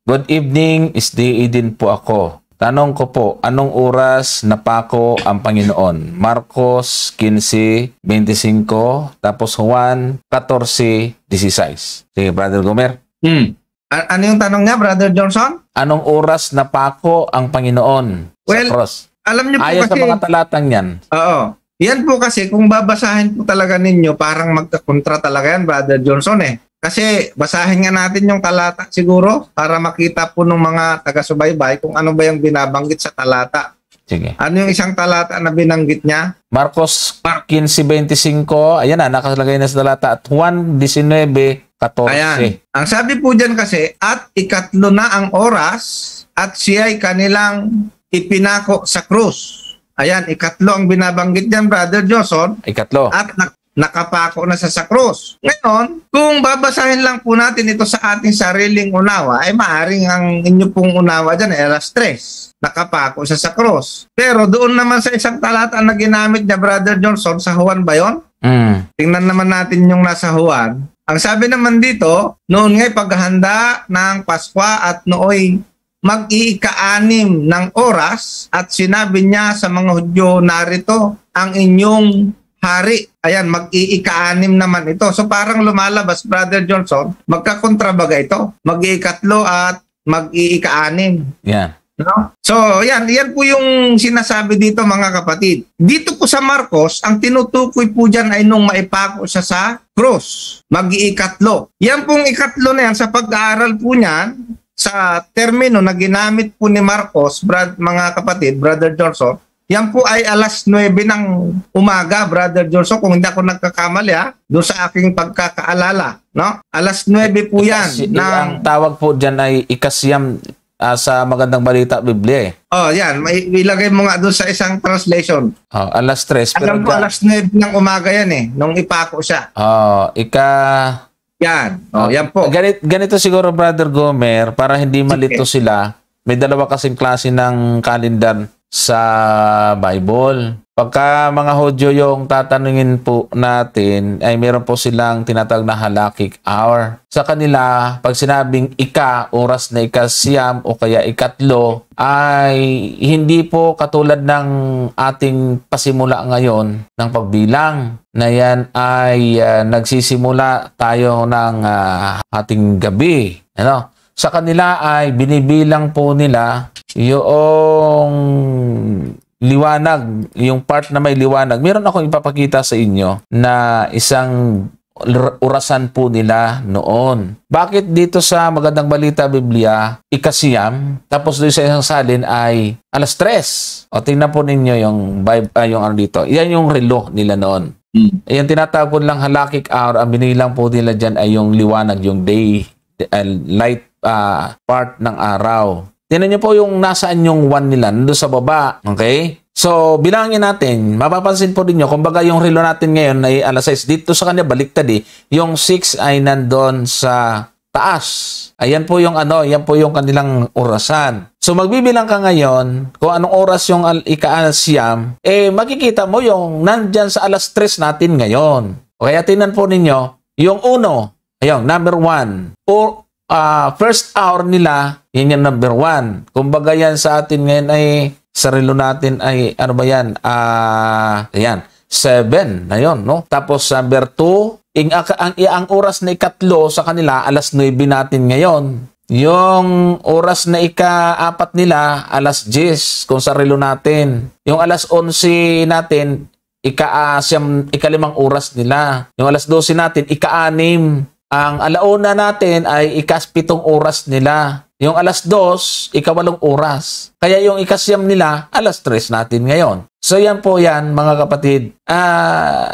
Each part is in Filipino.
Good evening, SDA din po ako. Tanong ko po, anong oras napako ang Panginoon? Marcos 15:25, tapos Juan 14:16. Sige, Brother Gomer. Ano yung tanong niya, Brother Johnson? Anong oras napako ang Panginoon Well, sa cross? Alam niyo po Ayon kasi... sa mga talatang yan. Oo. Yan po kasi, kung babasahin po talaga ninyo, parang magkakontra talaga yan, Brother Johnson eh. Kasi basahin nga natin yung talata siguro para makita po ng mga taga-subaybay kung ano ba yung binabanggit sa talata. Sige. Ano yung isang talata na binanggit niya? Marcos 15:25, ayan na, nakalagay na sa talata. At Juan 19:14. Ayan. Ang sabi po dyan kasi, at ikatlo na ang oras at siya'y kanilang ipinako sa krus. Ayan, ikatlo ang binabanggit dyan, Brother Johnson. Ikatlo. At nakapako na sa krus. Ngayon, kung babasahin lang po natin ito sa ating sariling unawa, ay maaring ang inyo pong unawa dyan ay alas 3. Nakapako sa krus. Pero doon naman sa isang talata na ginamit niya, Brother Johnson, sa Juan ba yun? Tingnan naman natin yung nasa Juan. Ang sabi naman dito, noon nga'y paghahanda ng Pasko at nooy mag-iika-6 ng oras at sinabi niya sa mga Hudyo, narito ang inyong hari. Ayan, mag-iika-6 naman ito. So parang lumalabas, Brother Johnson, magkakontrabaga ito. Mag-iikatlo at mag-iika-6. Yan. No? So yan po yung sinasabi dito, mga kapatid. Dito po sa Marcos, ang tinutukoy po dyan ay nung maipako siya sa cross. Mag-iikatlo. Yan pong ikatlo na yan, sa pag-aaral po niyan, sa termino na ginamit po ni Marcos, mga kapatid, Brother Johnson, yan po ay alas 9 ng umaga, Brother Johnson, kung hindi ako nagkakamali doon sa aking pagkakaalala. No? Alas 9 po yan. Ang tawag po dyan ay ikasyam sa Magandang Balita Biblia. Oh, yan. Ilagay mo nga doon sa isang translation. Alas 3. Alam ko, alas 9 ng umaga yan nung ipako siya. Yan. Yan po. Ganito siguro, Brother Gomer, para hindi malito sila, may dalawa kasing klase ng kalendar sa Bible. Pagka mga Hudyo yung tatanungin po natin, ay meron po silang tinatawag na halakik hour. Sa kanila, pag sinabing oras na ikasyam o kaya ikatlo, ay hindi po katulad ng ating pasimula ngayon ng pagbilang. Na yan ay nagsisimula tayo ng ating gabi. Ano? Sa kanila ay binibilang po nila yung liwanag, yung part na may liwanag. Meron akong ipapakita sa inyo na isang orasan po nila noon. Bakit dito sa Magandang Balita Biblia, ikasyam, tapos doon sa isang salin ay alas 3. O tingnan po ninyo yung ano dito. Yan yung relo nila noon. Yung tinatawag po lang halakik hour, ang binilang po nila dyan ay yung liwanag, yung day, light part ng araw. Tingnan niyo po yung nasaan yung 1 nila, nandun sa baba. Okay? So, bilangin natin, mapapansin po ninyo, kumbaga yung relo natin ngayon ay alas 6. Dito sa kanya, baliktad yung 6 ay nandun sa taas. Ayan po yung yan po yung kanilang orasan. So, magbibilang ka ngayon, kung anong oras yung ika-siyam, makikita mo yung nandyan sa alas 3 natin ngayon. Okay, tingnan po ninyo, yung number 1. First hour nila, yun yung number 1. Kumbaga yan sa atin ngayon ay, sa relo natin ay, ano ba yan? Ayan, 7 na yun, no? Tapos number 2, ang oras na ikatlo sa kanila, alas 9 natin ngayon. Yung oras na ika-4 nila, alas 10 kung sa relo natin. Yung alas 11 natin, ika-5 oras nila. Yung alas 12 natin, ika-6. Ang alauna natin ay ika-7 oras nila. Yung alas 2, ika-8 oras. Kaya yung ika-9 nila, alas 3 natin ngayon. So yan po yan, mga kapatid.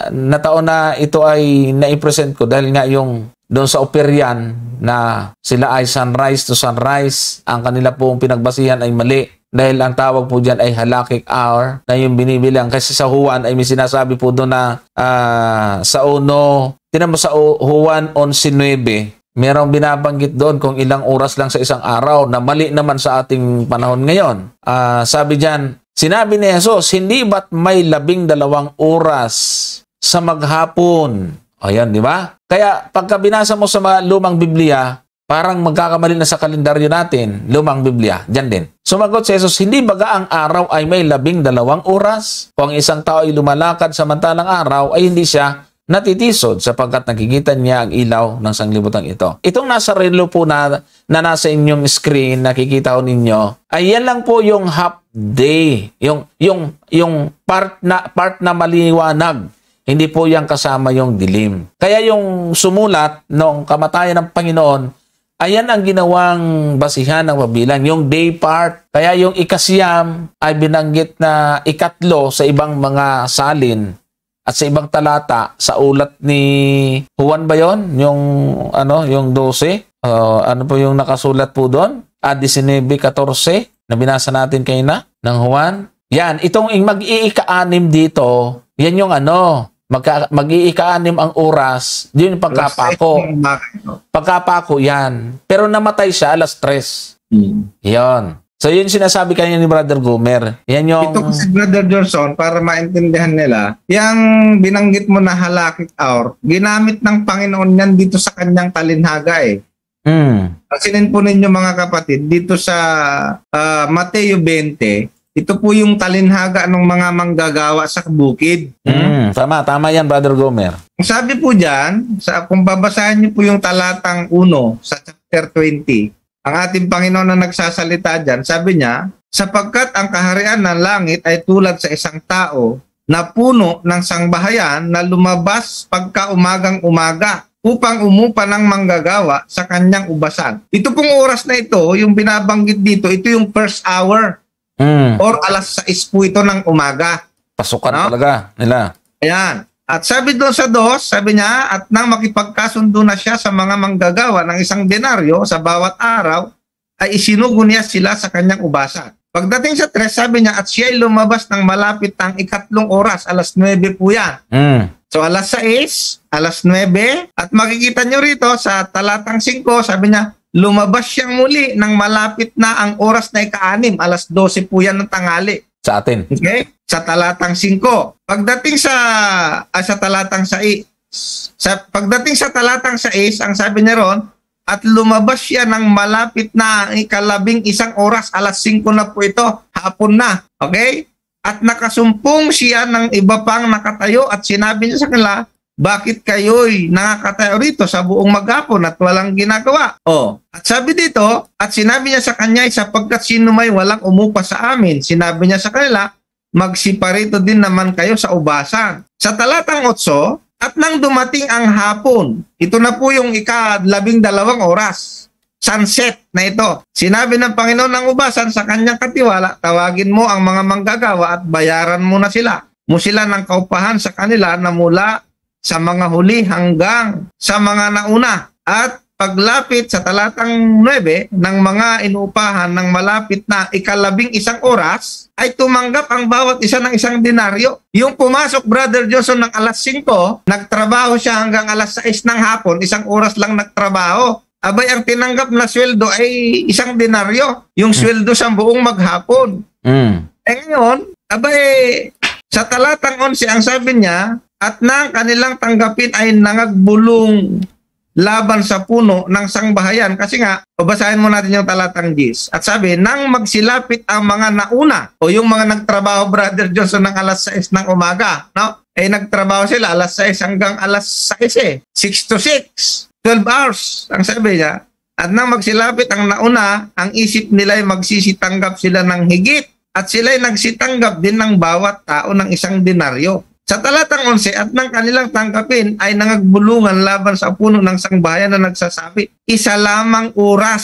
Nataon na ito ay naipresent ko dahil nga yung doon sa Operian na sila ay sunrise to sunrise. Ang kanila pong pinagbasihan ay mali. Dahil ang tawag po dyan ay halakik hour na yung binibilang. Kasi sa Juan ay may sinasabi po doon na sa tinan mo sa Juan 11:9, merong binabanggit doon kung ilang oras lang sa isang araw na mali naman sa ating panahon ngayon. Sabi dyan, sinabi ni Jesus, hindi ba't may 12 oras sa maghapon? Ayan, di ba? Kaya pagka binasa mo sa mga lumang Biblia, Parang magkakamali na sa kalendaryo natin, lumang Biblia, dyan din. Sumagot si Jesus, hindi baga ang araw ay may 12 oras? Kung ang isang tao ay lumalakad samantalang araw, ay hindi siya natitisod sapagkat nakikita niya ang ilaw ng sanglibutan ito. Itong nasa relo po na nasa inyong screen, nakikita ko ninyo, ay yan lang po yung half day, yung part na maliwanag. Hindi po yan kasama yung dilim. Kaya yung sumulat ng kamatayan ng Panginoon, ayan ang ginawang basihan ng pabilang, yung day part. Kaya yung ikasiyam ay binanggit na ikatlo sa ibang mga salin at sa ibang talata sa ulat ni Juan ba yun? Yung 12? Ano po yung nakasulat po doon? 19:14 na binasa natin kanina ng Juan. Yan, itong mag-iika-anim dito, yan yung mag-iika-anim ang oras, yun yung pagkapako. Pagkapako yan. Pero namatay siya alas 3. Yan. So yun sinasabi kanina ni Brother Gomer. Yan yung... Ito kasi Brother Johnson, para maintindihan nila, yung binanggit mo na halakik hour, ginamit ng Panginoon yan dito sa kanyang talinhaga eh. Pansinin po ninyo mga kapatid, dito sa Mateo 20, ito po yung talinhaga ng mga manggagawa sa bukid. Tama yan, Brother Gomer. Sabi po dyan, kung babasahin niyo po yung talatang 1 sa chapter 20, ang ating Panginoon na nagsasalita dyan, sabi niya, sapagkat ang kaharian ng langit ay tulad sa isang tao na puno ng sangbahayan na lumabas pagka umagang-umaga upang umupa ng manggagawa sa kanyang ubasan. Ito pong oras na ito, yung binabanggit dito, ito yung first hour. Or alas 6 po ito ng umaga. Pasukan talaga nila. Ayan. At sabi doon sa 2, sabi niya, at nang makipagkasundo na siya sa mga manggagawa ng 1 denaryo sa bawat araw, ay isinugo niya sila sa kanyang ubasan. Pagdating sa 3, sabi niya, at siya ay lumabas ng malapit ang 3 oras, alas 9 po yan. So alas 6, alas 9, at makikita nyo rito sa talatang 5, sabi niya, lumabas siyang muli ng malapit na ang oras na ika-6, alas 12 po yan ng tanghali. Sa atin. Okay? Sa talatang 5. Pagdating sa talatang 6, pagdating sa talatang 6, ang sabi niya ron, at lumabas siya ng malapit na ika-11 oras, alas 5 na po ito, hapon na. Okay? At nakasumpong siya ng iba pang nakatayo at sinabi niya sa kanila, bakit kayo'y nakakatayo rito sa buong maghapon at walang ginagawa? At sabi dito, at sinabi niya sa kanya, sapagkat sino may walang umupa sa amin, sinabi niya sa kanila, magsiparito din naman kayo sa ubasan. Sa talatang 8, at nang dumating ang hapon, ito na po yung ika-12 oras, sunset na ito. Sinabi ng Panginoon ng ubasan sa kanyang katiwala, tawagin mo ang mga manggagawa at bayaran mo na sila. Mo sila ng kaupahan sa kanila na mula sa mga huli hanggang sa mga nauna. At paglapit sa talatang 9 ng mga inuupahan ng malapit na ika-11 oras, ay tumanggap ang bawat isa ng 1 denaryo. Yung pumasok, Brother Johnson, ng alas 5, nagtrabaho siya hanggang alas 6 ng hapon, 1 oras lang nagtrabaho. Abay, ang tinanggap na sweldo ay 1 denaryo, yung sweldo sa buong maghapon. Ngayon, abay, sa talatang 11, ang sabi niya, at nang kanilang tanggapin ay nangagbulong laban sa puno ng sangbahayan. Kasi nga, babasahin mo natin yung talatang 10. At sabi, nang magsilapit ang mga nauna, o yung mga nagtrabaho, Brother Johnson, ng alas 6 ng umaga, no? Nagtrabaho sila alas 6 hanggang alas 6, 6 to 6, 12 hours, ang sabi niya. At nang magsilapit ang nauna, ang isip nila ay magsisitanggap sila ng higit. At sila ay nagsitanggap din ng bawat tao ng 1 denaryo. Sa talatang 11, at nang kanilang tangkapin ay nangagbulungan laban sa puno ng sangbahayan na nagsasabi, 1 lamang oras.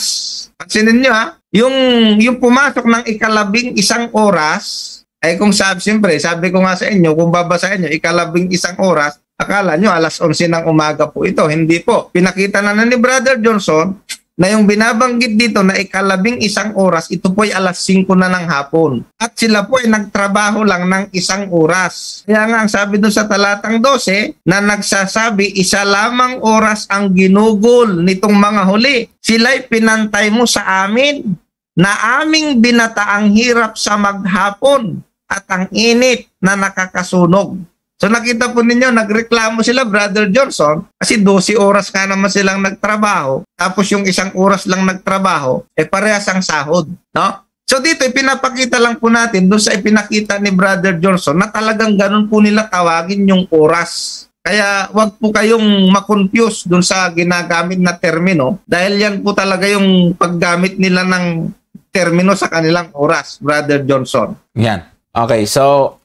Pansinin nyo yung pumasok ng ika-11 oras, ay kung siyempre, sabi ko nga sa inyo, kung babasahin nyo, ika-11 oras, akala nyo alas 11 ng umaga po ito. Hindi po. Pinakita na ni Brother Johnson na yung binabanggit dito na ika-11 oras, ito po ay alas 5 na ng hapon. At sila po ay nagtrabaho lang ng 1 oras. Kaya nga ang sabi doon sa talatang 12 na nagsasabi, 1 lamang oras ang ginugol nitong mga huli. Sila'y pinantay mo sa amin na aming binataang hirap sa maghapon at ang init na nakakasunog. So nakita po ninyo, nagreklamo sila, Brother Johnson, kasi 12 oras ka naman silang nagtrabaho, tapos yung isang oras lang nagtrabaho, parehas ang sahod. No? So dito, ipinapakita lang po natin, doon sa ipinakita ni Brother Johnson, na talagang ganun po nila tawagin yung oras. Kaya wag po kayong makonfuse doon sa ginagamit na termino, dahil yan po talaga yung paggamit nila ng termino sa kanilang oras, Brother Johnson. Yan. Okay, so,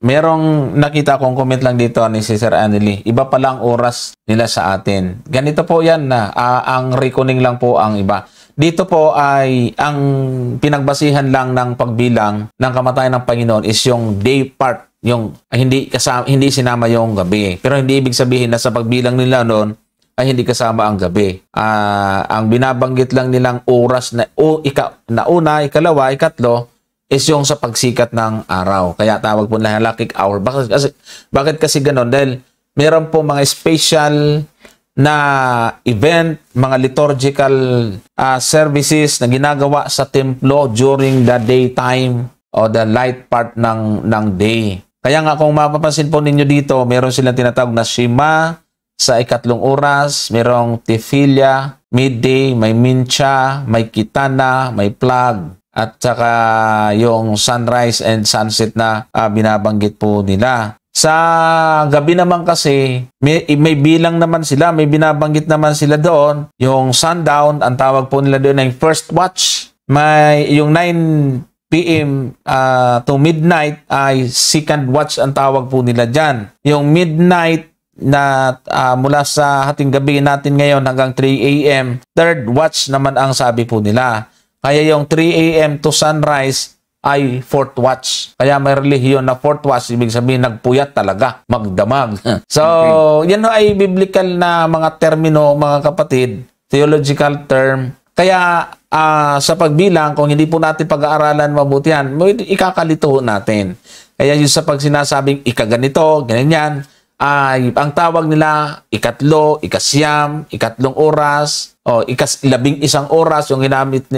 merong nakita kong comment lang dito ni Sister Anneli. Iba pa lang oras nila sa atin. Ganito po yan na ang reckoning lang po ang iba. Dito po ay ang pinagbasihan lang ng pagbilang ng kamatayan ng Panginoon is yung day part, yung hindi sinama yung gabi. Pero hindi ibig sabihin na sa pagbilang nila noon ay hindi kasama ang gabi. Ang binabanggit lang nilang oras na una, ikalawa, ikatlo is yung sa pagsikat ng araw. Kaya tawag po na halakik hour. Bakit kasi ganon? Dahil meron po mga special na event, mga liturgical services na ginagawa sa templo during the daytime o the light part ng day. Kaya nga kung mapapansin po ninyo dito, meron silang tinatawag na Shema sa ikatlong oras, merong Tefillah, midday, may Mincha, may Kitana, may Plag, at saka yung sunrise and sunset na binabanggit po nila. Sa gabi naman kasi, may bilang naman sila, may binabanggit naman sila doon. Yung sundown, ang tawag po nila doon ay first watch. May yung 9 p.m. To midnight ay second watch ang tawag po nila dyan. Yung midnight na mula sa hating gabi natin ngayon hanggang 3 a.m., third watch naman ang sabi po nila. Kaya yung 3 a.m. to sunrise ay fourth watch. Kaya may relihiyon na fourth watch, ibig sabihin nagpuyat talaga, magdamag. So, yan ay biblical na mga termino, mga kapatid, theological term. Kaya sa pagbilang, kung hindi po natin pag-aaralan mabuti yan, ikakalito natin. Kaya yung sa pag sinasabing ikaganito, ganyan, ay ang tawag nila ikatlo, ikasyam, ikatlong oras, o labing isang oras, yung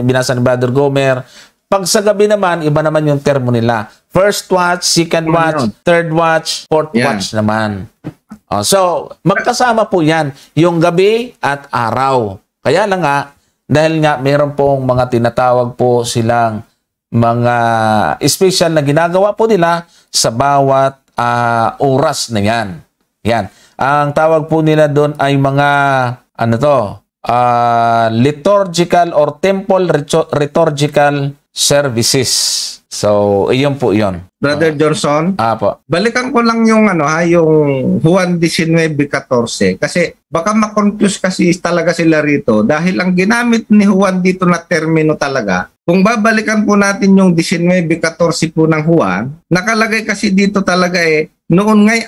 binasa ni Brother Gomer. Pag sa gabi naman, iba naman yung termo nila. First watch, second watch, third watch, fourth watch naman. So, magkasama po yan, yung gabi at araw. Kaya lang nga, dahil nga meron pong mga tinatawag po silang mga special na ginagawa po nila sa bawat oras na yan. Yan. Ang tawag po nila doon ay mga, liturgical or temple liturgical services. So, iyon po iyon. Brother Johnson, po. Balikan ko lang yung yung Juan 19:14 kasi baka ma-confuse kasi talaga sila rito dahil ang ginamit ni Juan dito na termino talaga. Kung babalikan po natin yung 19:14 po ng Juan, nakalagay kasi dito talaga noon ngay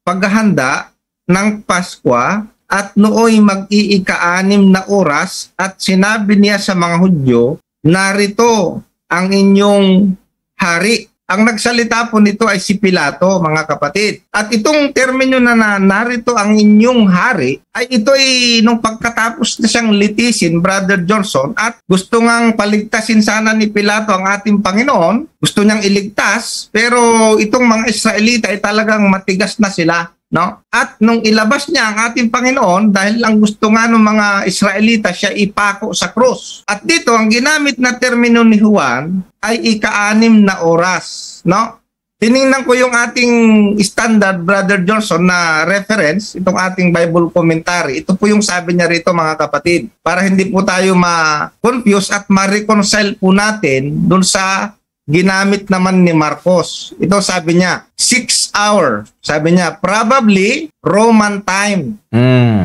paghahanda ng Paskwa at nooy mag-iika-6 na oras at sinabi niya sa mga Hudyo, narito ang inyong hari. Ang nagsalita po nito ay si Pilato, mga kapatid. At itong termino na narito ang inyong hari, ay ito ay nung pagkatapos na siyang litisin, Brother Johnson, at gusto ngang paligtasin sana ni Pilato ang ating Panginoon, gusto niyang iligtas, pero itong mga Israelita ay talagang matigas na sila. No? At nung ilabas niya ang ating Panginoon, dahil ang gusto nga ng mga Israelita siya ipako sa krus. At dito, ang ginamit na termino ni Juan ay ika-6 na oras. No? Tiningnan ko yung ating standard, Brother Johnson, na reference, itong ating Bible commentary. Ito po yung sabi niya rito, mga kapatid, para hindi po tayo ma-confuse at ma-reconcile po natin dun sa ginamit naman ni Marcos. Ito sabi niya, 6 hour. Sabi niya, probably Roman time.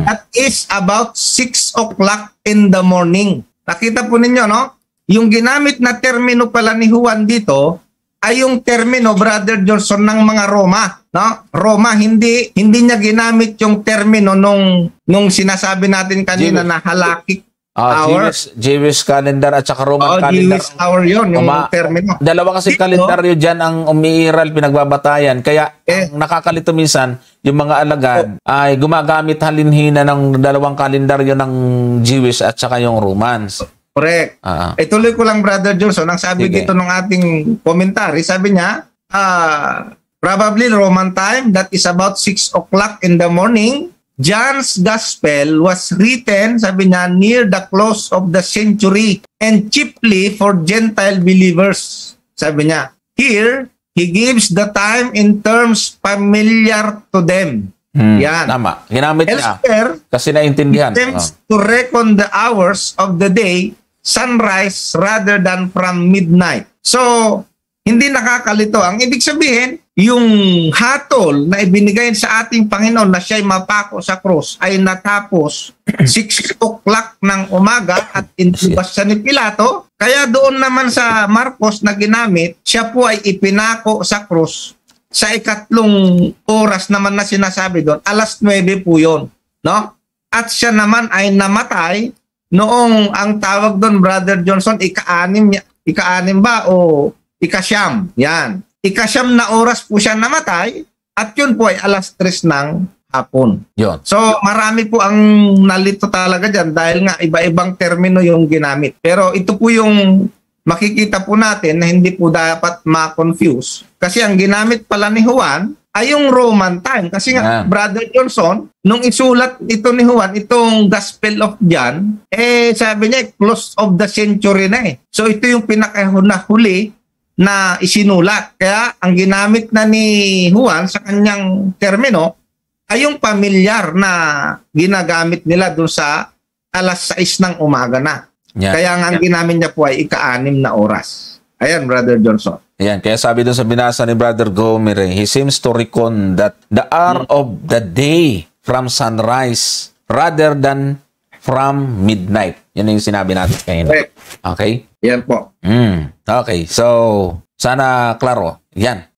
That is about 6 o'clock in the morning. Nakita po ninyo, no? Yung ginamit na termino pala ni Juan dito ay yung termino, Brother Johnson, ng mga Roma. No? Roma, hindi niya ginamit yung termino nung sinasabi natin kanina na halakik hour. Jewish calendar at saka Roman calendar. Jewish hour yun, yung termino. Dalawa kasi kalendaryo dyan ang umiiral, pinagbabatayan. Kaya ang nakakalito minsan, yung mga alagad ay gumagamit halinhina ng dalawang kalendaryo ng Jewish at saka yung Romans. Correct. Ituloy ko lang, Brother Johnson, ang sabi dito ng ating commentary, sabi niya, probably Roman time, that is about 6 o'clock in the morning. John's Gospel was written, sabi niya, near the close of the century and chiefly for Gentile believers. Sabi niya, here, he gives the time in terms familiar to them. Yan. Tama. Ginamit niya. Elsewhere, Kasi naintindihan. attempts to reckon the hours of the day, sunrise rather than from midnight. So, hindi nakakalito. Ang ibig sabihin, yung hatol na ibinigay sa ating Panginoon na siya'y mapako sa krus ay natapos 6 o'clock ng umaga at inilabas siya ni Pilato. Kaya doon naman sa Marcos na ginamit, siya po ay ipinako sa krus sa ikatlong oras naman na sinasabi doon. Alas 9 po yun. No? At siya naman ay namatay noong ang tawag doon, Brother Johnson, ika-anim ba o ika-siyam? Yan. Ika-siyam na oras po siya namatay at yun po ay alas 3 ng hapon. Yun. So marami po ang nalito talaga dyan dahil nga iba-ibang termino yung ginamit. Pero ito po yung makikita po natin na hindi po dapat ma-confuse. Kasi ang ginamit pala ni Juan ay yung Roman time. Kasi nga, Brother Johnson, nung isulat ito ni Juan, itong Gospel of John, sabi niya, close of the century na eh. So ito yung pinakahuli na isinulat. Kaya ang ginamit na ni Juan sa kanyang termino ay yung pamilyar na ginagamit nila doon sa alas 6 ng umaga na. Yeah. Kaya nga ang ginamit niya po ay ika-6 na oras. Ayan, Brother Johnson. Ayan, kaya sabi doon sa binasa ni Brother Gomer, he seems to reckon that the hour of the day from sunrise rather than from midnight. Yan yung sinabi natin kanina. Okay? Yan po. Okay, so sana klaro. Yan.